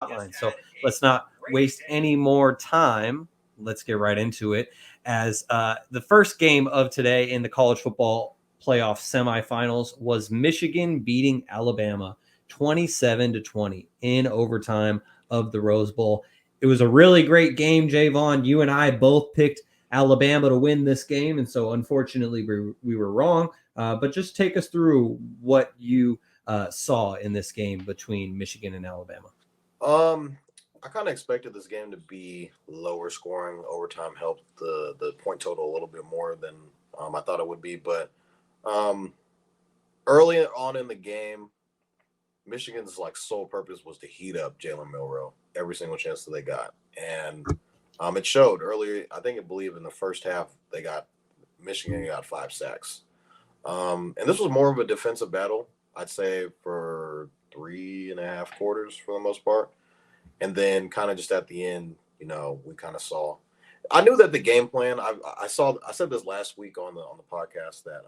hotline. So let's not waste any more time. Let's get right into it. As the first game of today in the college football playoff semifinals was Michigan beating Alabama 27-20 in overtime of the Rose Bowl. It was a really great game, Jaevon. You and I both picked Alabama to win this game, and so unfortunately we were wrong. But just take us through what you saw in this game between Michigan and Alabama. I kind of expected this game to be lower scoring. Overtime helped the point total a little bit more than I thought it would be. But um, early on in the game, Michigan's like sole purpose was to heat up Jalen Milroe every single chance that they got, and it showed earlier. I believe in the first half Michigan got 5 sacks, and this was more of a defensive battle. I'd say for 3.5 quarters for the most part. And then kind of just at the end, we kind of saw. I knew that the game plan. I said this last week on the podcast that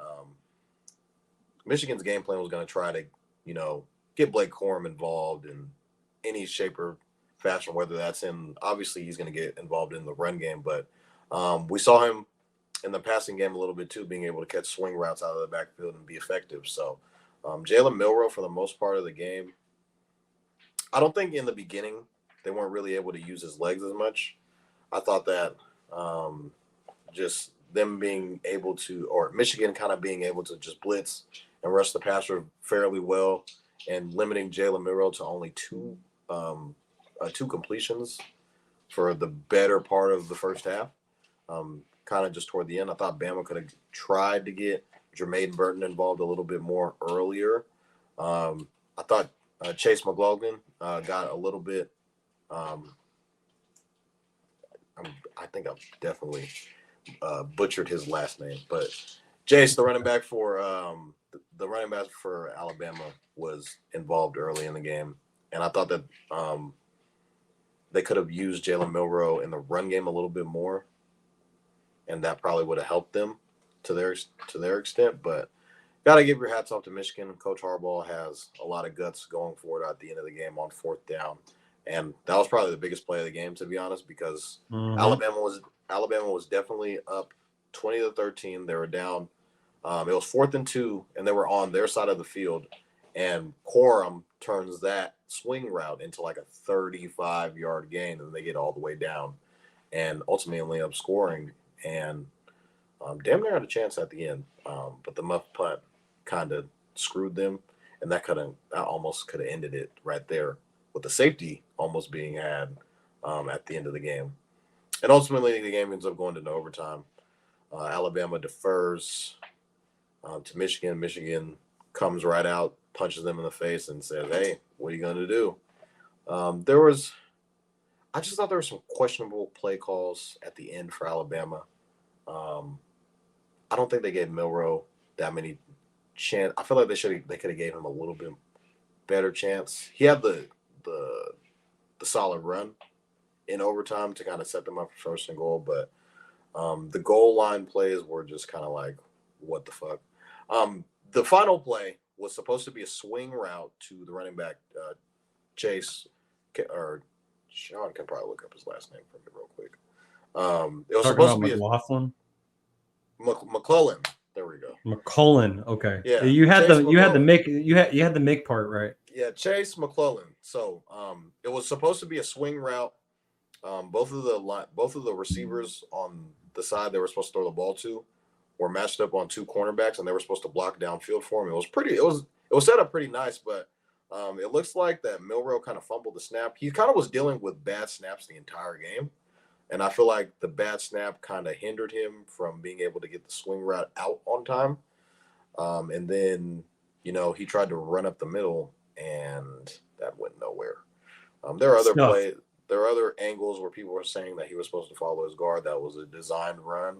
Michigan's game plan was going to try to get Blake Corum involved in any shape or fashion. Whether that's in obviously he's going to get involved in the run game, but we saw him in the passing game a little bit too, being able to catch swing routes out of the backfield and be effective. So Jalen Milroe for the most part of the game. I don't think in the beginning they weren't really able to use his legs as much. I thought that just them being able to, or Michigan kind of being able to just blitz and rush the passer fairly well, and limiting Jalen Milroe to only two completions for the better part of the first half. Kind of just toward the end, I thought Bama could have tried to get Jermaine Burton involved a little bit more earlier. I thought Chase McLaughlin got a little bit. I think I've definitely butchered his last name, but Jace, the running back for Alabama, was involved early in the game, and I thought that they could have used Jalen Milroe in the run game a little bit more, and that probably would have helped them to their extent. But gotta give your hats off to Michigan. Coach Harbaugh has a lot of guts going for it at the end of the game on fourth down, and that was probably the biggest play of the game, to be honest, because Alabama was definitely up 20-13. They were down. It was 4th and 2, and they were on their side of the field, and Corum turns that swing route into like a 35-yard gain, and they get all the way down, and ultimately end up scoring. And damn near had a chance at the end, but the muff punt kind of screwed them, and that almost could have ended it right there with the safety almost being had at the end of the game. And ultimately, the game ends up going into overtime. Alabama defers to Michigan. Michigan comes right out, punches them in the face, and says, "Hey, what are you going to do?" I just thought there were some questionable play calls at the end for Alabama. I don't think they gave Milroe that many chance. I feel like they could have gave him a little bit better chance. He had the solid run in overtime to kind of set them up for first and goal, but the goal line plays were just kind of like, what the fuck. The final play was supposed to be a swing route to the running back, Chase, or Shaun can probably look up his last name for me real quick. It was Talking supposed about to be McLaughlin. McClellan. There we go. McCullen. Okay. Yeah, You had Chase the McClellan. make part right. Yeah, Chase McClellan. So it was supposed to be a swing route. Both of the receivers on the side they were supposed to throw the ball to were matched up on two cornerbacks, and they were supposed to block downfield for him. It was set up pretty nice, but it looks like that Milroe kind of fumbled the snap. He kind of was dealing with bad snaps the entire game, and I feel like the bad snap kind of hindered him from being able to get the swing route out on time. And then he tried to run up the middle, and that went nowhere. There are other Stuff. play. There are other angles where people were saying that he was supposed to follow his guard. That was a designed run.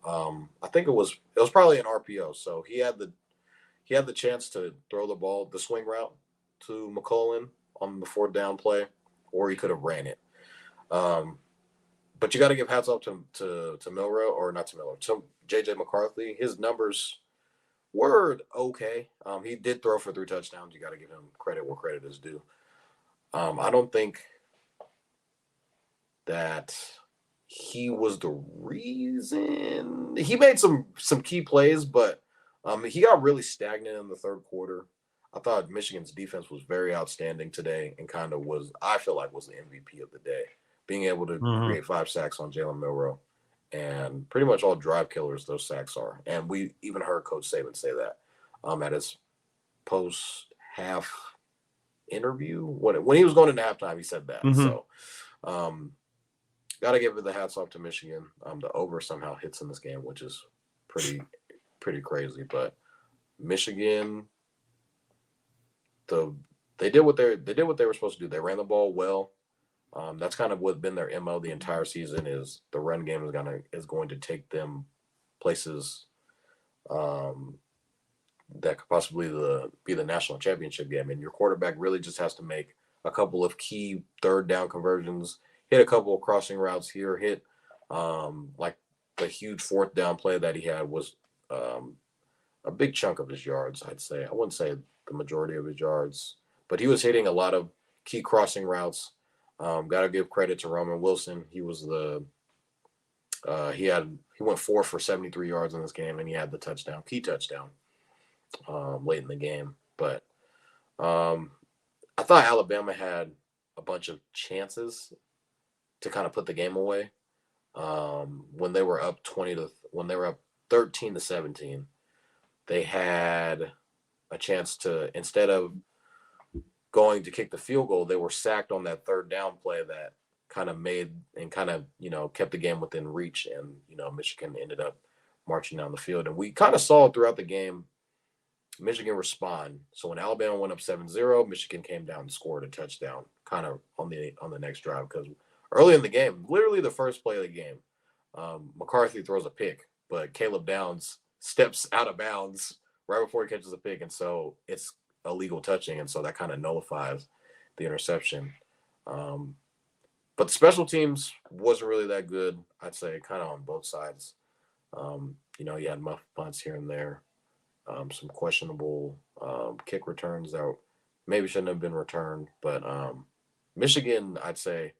I think it was probably an RPO. So he had the chance to throw the swing route to McCullen on the fourth down play, or he could have ran it. But you got to give hats off to Milroe, or not to Milroe, to JJ McCarthy. His numbers were okay. He did throw for 3 touchdowns. You got to give him credit where credit is due. I don't think that he was the reason. He made some key plays, but he got really stagnant in the third quarter. I thought Michigan's defense was very outstanding today, and kind of was, I feel like, was the MVP of the day, being able to Mm-hmm. create 5 sacks on Jalen Milroe, and pretty much all drive killers those sacks are. And we even heard Coach Saban say that at his post half interview when he was going into halftime. He said that. Mm-hmm. So got to give it the hats off to Michigan. The over somehow hits in this game, which is pretty crazy. But Michigan, they did what they were supposed to do. They ran the ball well. That's kind of what's been their MO the entire season. Is the run game is going to take them places that could possibly be the national championship game. And your quarterback really just has to make a couple of key third down conversions, hit a couple of crossing routes here, hit like the huge fourth down play that he had was a big chunk of his yards, I'd say. I wouldn't say the majority of his yards, but he was hitting a lot of key crossing routes. Got to give credit to Roman Wilson. He was he went 4 for 73 yards in this game, and he had the key touchdown late in the game. But I thought Alabama had a bunch of chances to kind of put the game away when they were up 13-17. They had a chance to, instead of going to kick the field goal, they were sacked on that third down play that kind of kept the game within reach, and Michigan ended up marching down the field. And we kind of saw throughout the game Michigan respond. So when Alabama went up 7-0, Michigan came down and scored a touchdown kind of on the next drive, because early in the game, literally the first play of the game, McCarthy throws a pick, but Caleb Downs steps out of bounds right before he catches a pick, and so it's illegal touching, and so that kind of nullifies the interception. But the special teams wasn't really that good, I'd say, kind of on both sides. You had muff punts here and there, some questionable kick returns that maybe shouldn't have been returned. But Michigan, I'd say,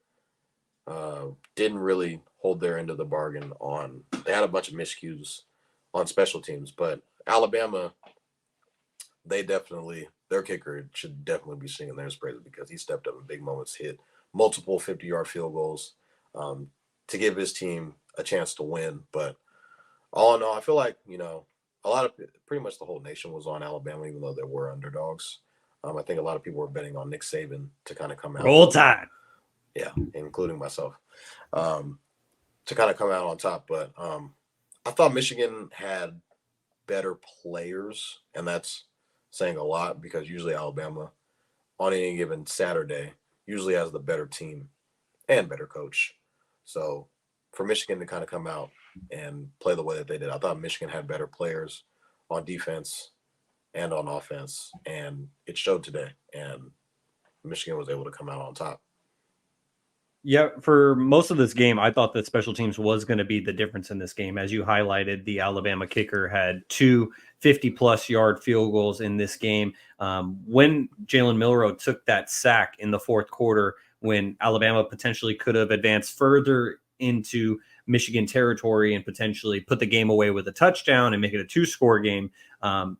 didn't really hold their end of the bargain on. They had a bunch of miscues on special teams, but Alabama, their kicker should definitely be singing their praises, because he stepped up in big moments, hit multiple 50-yard field goals to give his team a chance to win. But all in all, I feel like, pretty much the whole nation was on Alabama, even though they were underdogs. I think a lot of people were betting on Nick Saban to kind of come out. Roll Tide. Yeah, including myself, to kind of come out on top. But I thought Michigan had better players, and that's saying a lot, because usually Alabama, on any given Saturday, usually has the better team and better coach. So for Michigan to kind of come out and play the way that they did, I thought Michigan had better players on defense and on offense, and it showed today, and Michigan was able to come out on top. Yeah, for most of this game, I thought that special teams was going to be the difference in this game. As you highlighted, the Alabama kicker had 2 50-plus yard field goals in this game. When Jalen Milroe took that sack in the fourth quarter, when Alabama potentially could have advanced further into Michigan territory and potentially put the game away with a touchdown and make it a 2-score game,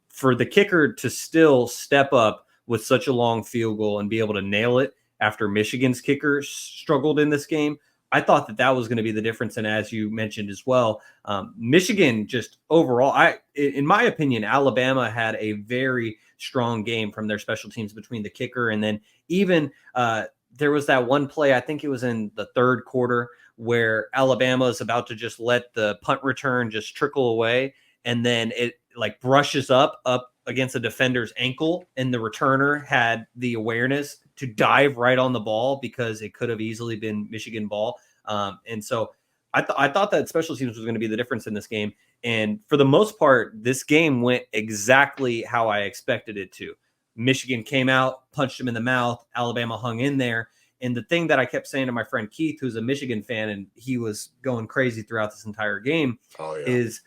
for the kicker to still step up with such a long field goal and be able to nail it after Michigan's kicker struggled in this game, I thought that was going to be the difference. And as you mentioned as well, Michigan just overall, in my opinion, Alabama had a very strong game from their special teams between the kicker. And then even there was that one play, I think it was in the third quarter, where Alabama is about to just let the punt return just trickle away. And then it like brushes up against a defender's ankle, and the returner had the awareness to dive right on the ball, because it could have easily been Michigan ball. And so I thought that special teams was going to be the difference in this game. And for the most part, this game went exactly how I expected it to. Michigan came out, punched him in the mouth. Alabama hung in there. And the thing that I kept saying to my friend Keith, who's a Michigan fan, and he was going crazy throughout this entire game, is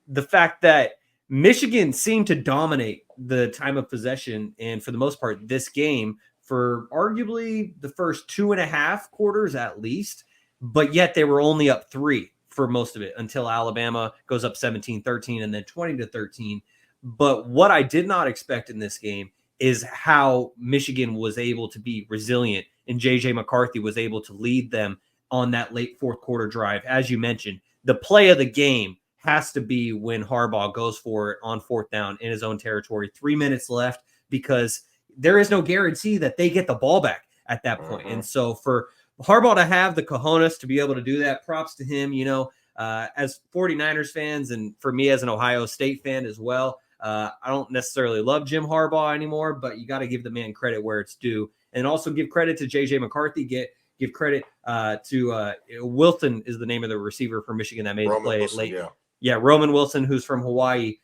the fact that Michigan seemed to dominate the time of possession. And for the most part, this game, for arguably the first 2.5 quarters at least, but yet they were only up 3 for most of it until Alabama goes up 17-13 and then 20-13. But what I did not expect in this game is how Michigan was able to be resilient and JJ McCarthy was able to lead them on that late fourth quarter drive. As you mentioned, the play of the game has to be when Harbaugh goes for it on fourth down in his own territory, 3 minutes left, because there is no guarantee that they get the ball back at that point. And so for Harbaugh to have the cojones to be able to do that, props to him. As 49ers fans and for me as an Ohio State fan as well, I don't necessarily love Jim Harbaugh anymore, but you got to give the man credit where it's due, and also give credit to JJ McCarthy. Give credit to Wilson is the name of the receiver for Michigan that made the play Wilson, late. Yeah, Roman Wilson, who's from Hawaii.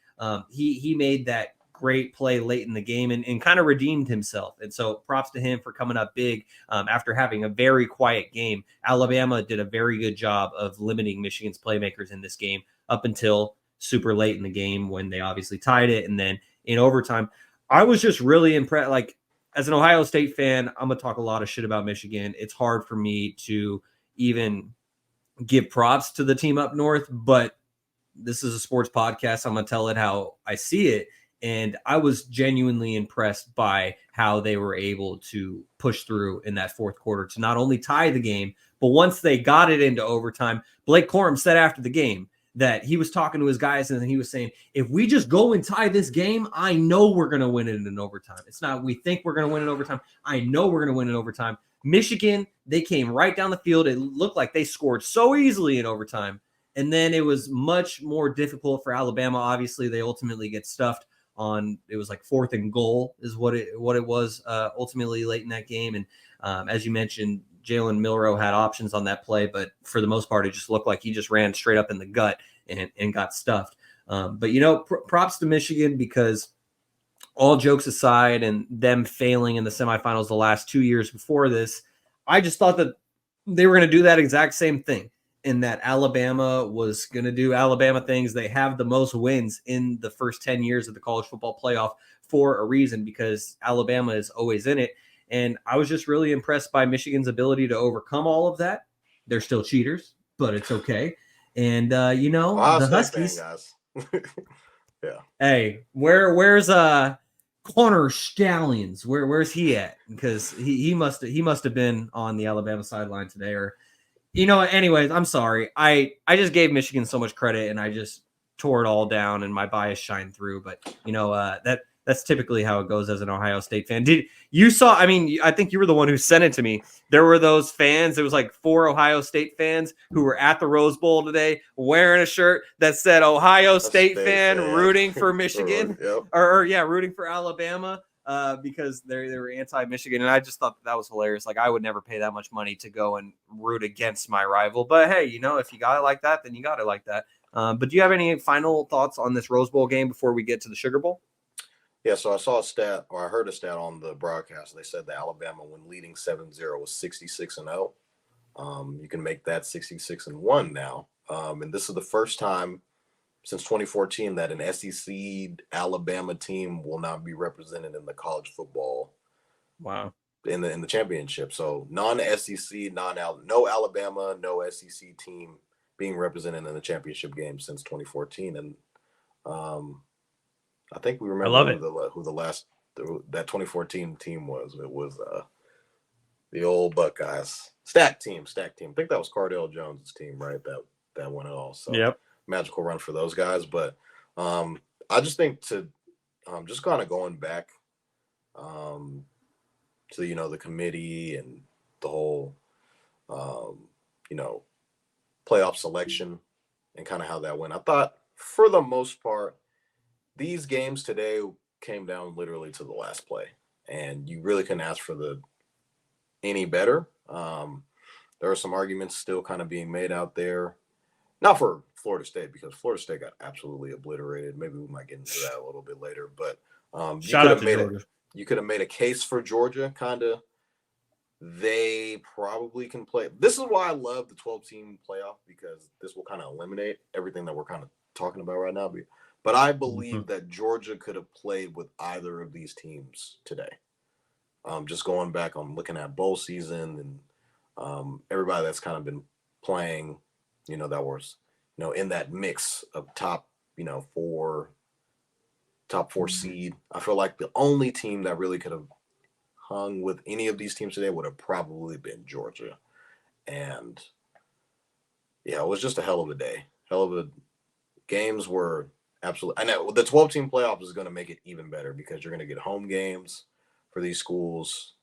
He made that great play late in the game and kind of redeemed himself. And so props to him for coming up big after having a very quiet game. Alabama did a very good job of limiting Michigan's playmakers in this game up until super late in the game when they obviously tied it. And then in overtime, I was just really impressed. Like, as an Ohio State fan, I'm going to talk a lot of shit about Michigan. It's hard for me to even give props to the team up north, but this is a sports podcast. I'm going to tell it how I see it. And I was genuinely impressed by how they were able to push through in that fourth quarter to not only tie the game, but once they got it into overtime, Blake Corum said after the game that he was talking to his guys and he was saying, if we just go and tie this game, I know we're going to win it in overtime. It's not we think we're going to win in overtime. I know we're going to win in overtime. Michigan, they came right down the field. It looked like they scored so easily in overtime. And then it was much more difficult for Alabama. Obviously, they ultimately get stuffed on, it was like 4th and goal is what it was ultimately late in that game. And as you mentioned, Jalen Milroe had options on that play, but for the most part, it just looked like he just ran straight up in the gut and got stuffed. But, props to Michigan, because all jokes aside and them failing in the semifinals the last 2 years before this, I just thought that they were going to do that exact same thing, and that Alabama was going to do Alabama things. They have the most wins in the first 10 years of the college football playoff for a reason, because Alabama is always in it. And I was just really impressed by Michigan's ability to overcome all of that. They're still cheaters, but it's okay. And, the Huskies. Guys. Yeah. Hey, where's Connor Stallions? Where's he at? Because he must have been on the Alabama sideline today, or anyways, I'm sorry. I just gave Michigan so much credit and I just tore it all down and my bias shined through. But that's typically how it goes as an Ohio State fan. I think you were the one who sent it to me. There were those fans. It was like 4 Ohio State fans who were at the Rose Bowl today wearing a shirt that said Ohio State fan rooting for Michigan rooting for Alabama. Because they were anti-Michigan, and I just thought that was hilarious. Like, I would never pay that much money to go and root against my rival. But hey, if you got it like that, then you got it like that. But do you have any final thoughts on this Rose Bowl game before we get to the Sugar Bowl? Yeah, so I saw a stat, or I heard a stat on the broadcast. They said that Alabama, when leading 7-0, was 66-0. You can make that 66-1 now. And this is the first time since 2014 that an SEC Alabama team will not be represented in the college football. Wow. In the championship. So non-SEC, no Alabama, no SEC team being represented in the championship game since 2014. And I think we remember who that 2014 team was. It was the old Buckeyes. Stack team. I think that was Cardale Jones' team, right? That won it all. So yep. Magical run for those guys. But I just think to just kind of going back to the committee and the whole playoff selection and kind of how that went. I thought for the most part these games today came down literally to the last play, and you really couldn't ask for any better. There are some arguments still kind of being made out there, not for Florida State, because Florida State got absolutely obliterated. Maybe we might get into that a little bit later, but you could have made a case for Georgia, kind of. They probably can play. This is why I love the 12-team playoff, because this will kind of eliminate everything that we're kind of talking about right now. But I believe that Georgia could have played with either of these teams today. Just going back on looking at bowl season and everybody that's kind of been playing, that was, in that mix of top four seed. I feel like the only team that really could have hung with any of these teams today would have probably been Georgia. And yeah, it was just a hell of a day. Hell of a games were absolutely. I know the 12-team playoff is going to make it even better because you're going to get home games for these schools.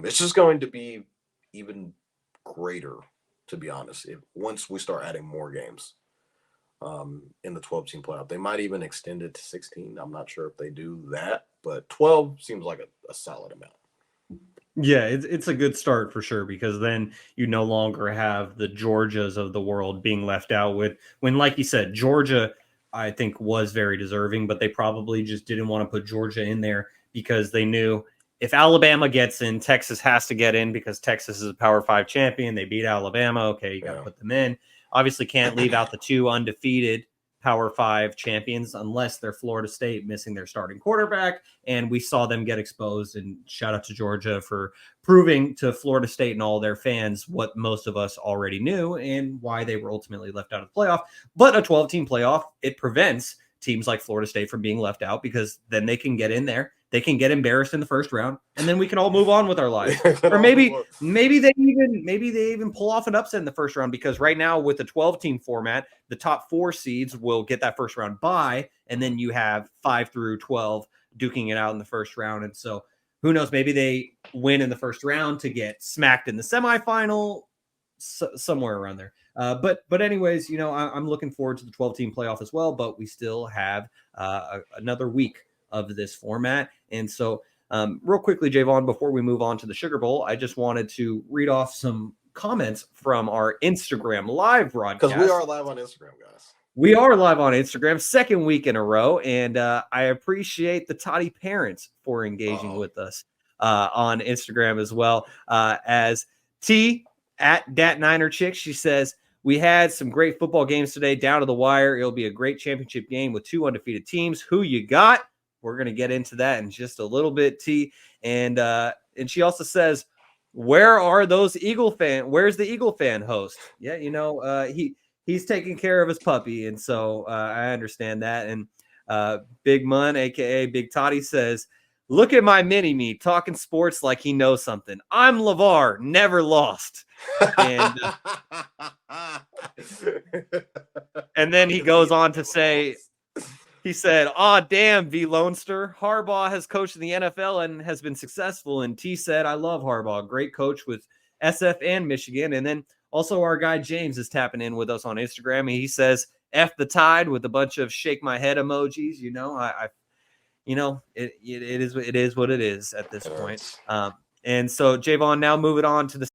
It's just going to be even greater, to be honest. Once we start adding more games in the 12-team playoff, they might even extend it to 16. I'm not sure if they do that, but 12 seems like a solid amount. Yeah, it's a good start for sure, because then you no longer have the Georgias of the world being left out with, when, like you said, Georgia, I think, was very deserving, but they probably just didn't want to put Georgia in there because they knew if Alabama gets in, Texas has to get in because Texas is a Power 5 champion. They beat Alabama. Okay, you got to put them in. Obviously can't leave out the two undefeated Power 5 champions unless they're Florida State missing their starting quarterback. And we saw them get exposed. And shout out to Georgia for proving to Florida State and all their fans what most of us already knew and why they were ultimately left out of the playoff. But a 12-team playoff, it prevents teams like Florida State from being left out, because then they can get in there. They can get embarrassed in the first round, and then we can all move on with our lives. Or maybe they even pull off an upset in the first round, because right now with the 12-team format, the top 4 seeds will get that first round bye, and then you have 5 through 12 duking it out in the first round. And so who knows, maybe they win in the first round to get smacked in the semifinal, somewhere around there. But anyways, I'm looking forward to the 12-team playoff as well, but we still have another week of this format. And so real quickly, Jaevon, before we move on to the Sugar Bowl, I just wanted to read off some comments from our Instagram live broadcast. Because we are live on Instagram, guys. We are live on Instagram, second week in a row, and I appreciate the Toddy parents for engaging with us on Instagram as well. As T at Dat Niner Chick, she says, we had some great football games today, down to the wire. It'll be a great championship game with 2 undefeated teams. Who you got? We're going to get into that in just a little bit, T. And she also says, where's the Eagle fan host? Yeah, he's taking care of his puppy, and so I understand that. And Big Mun, a.k.a. Big Toddy, says, look at my mini-me talking sports like he knows something. I'm LeVar, never lost. And then he goes on to say, he said, damn, V. Lonester. Harbaugh has coached in the NFL and has been successful. And T said, I love Harbaugh. Great coach with SF and Michigan. And then also our guy James is tapping in with us on Instagram. And he says, F the Tide, with a bunch of shake my head emojis. It is what it is at this point. And so, Jaevon, now moving on to the